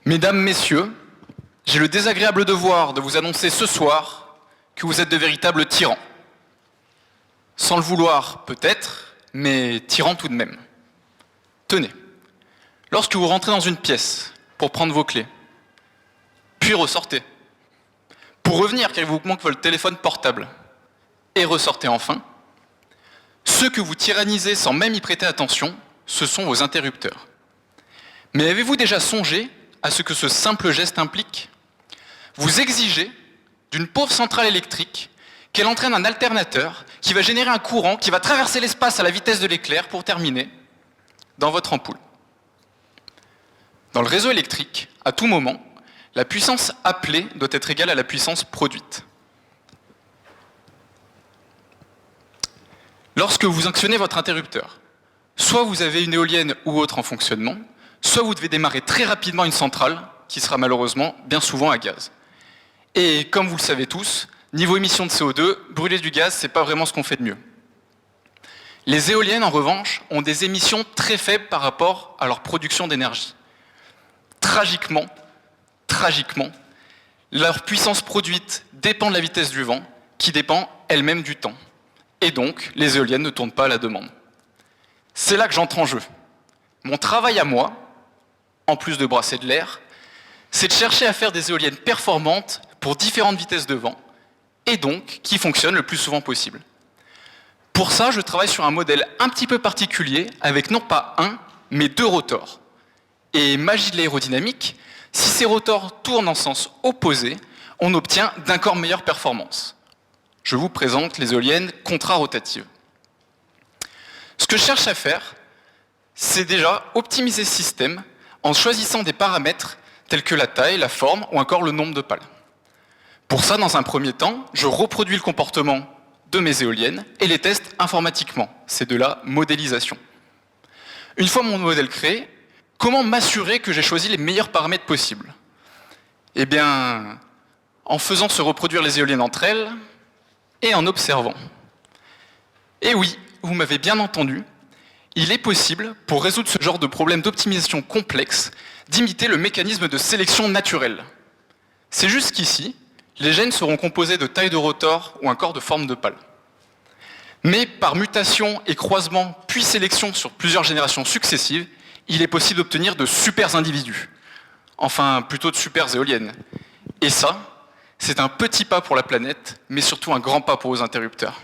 Mesdames, Messieurs, j'ai le désagréable devoir de vous annoncer ce soir que vous êtes de véritables tyrans. Sans le vouloir, peut-être, mais tyrans tout de même. Tenez, lorsque vous rentrez dans une pièce pour prendre vos clés, puis ressortez, pour revenir car il vous manque votre téléphone portable, et ressortez enfin, ceux que vous tyrannisez sans même y prêter attention, ce sont vos interrupteurs. Mais avez-vous déjà songé à ce que ce simple geste implique? Vous exigez d'une pauvre centrale électrique qu'elle entraîne un alternateur qui va générer un courant qui va traverser l'espace à la vitesse de l'éclair pour terminer dans votre ampoule. Dans le réseau électrique, à tout moment, la puissance appelée doit être égale à la puissance produite. Lorsque vous actionnez votre interrupteur, soit vous avez une éolienne ou autre en fonctionnement, soit vous devez démarrer très rapidement une centrale qui sera malheureusement bien souvent à gaz. Et comme vous le savez tous, niveau émissions de CO2, brûler du gaz, c'est pas vraiment ce qu'on fait de mieux. Les éoliennes, en revanche, ont des émissions très faibles par rapport à leur production d'énergie. Tragiquement, leur puissance produite dépend de la vitesse du vent, qui dépend elle-même du temps. Et donc, les éoliennes ne tournent pas à la demande. C'est là que j'entre en jeu. Mon travail à moi, en plus de brasser de l'air, c'est de chercher à faire des éoliennes performantes pour différentes vitesses de vent, et donc qui fonctionnent le plus souvent possible. Pour ça, je travaille sur un modèle un petit peu particulier, avec non pas un, mais deux rotors. Et magie de l'aérodynamique, si ces rotors tournent en sens opposé, on obtient d'encore meilleures performances. Je vous présente les éoliennes contrarotatives. Ce que je cherche à faire, c'est déjà optimiser ce système en choisissant des paramètres tels que la taille, la forme ou encore le nombre de pales. Pour ça, dans un premier temps, je reproduis le comportement de mes éoliennes et les teste informatiquement. C'est de la modélisation. Une fois mon modèle créé, comment m'assurer que j'ai choisi les meilleurs paramètres possibles? Eh bien, en faisant se reproduire les éoliennes entre elles et en observant. Et oui, vous m'avez bien entendu, il est possible, pour résoudre ce genre de problème d'optimisation complexe, d'imiter le mécanisme de sélection naturelle. C'est juste qu'ici, les gènes seront composés de taille de rotor ou encore de forme de pale. Mais par mutation et croisement, puis sélection sur plusieurs générations successives, il est possible d'obtenir de super individus. Enfin, plutôt de super éoliennes. Et ça, c'est un petit pas pour la planète, mais surtout un grand pas pour vos interrupteurs.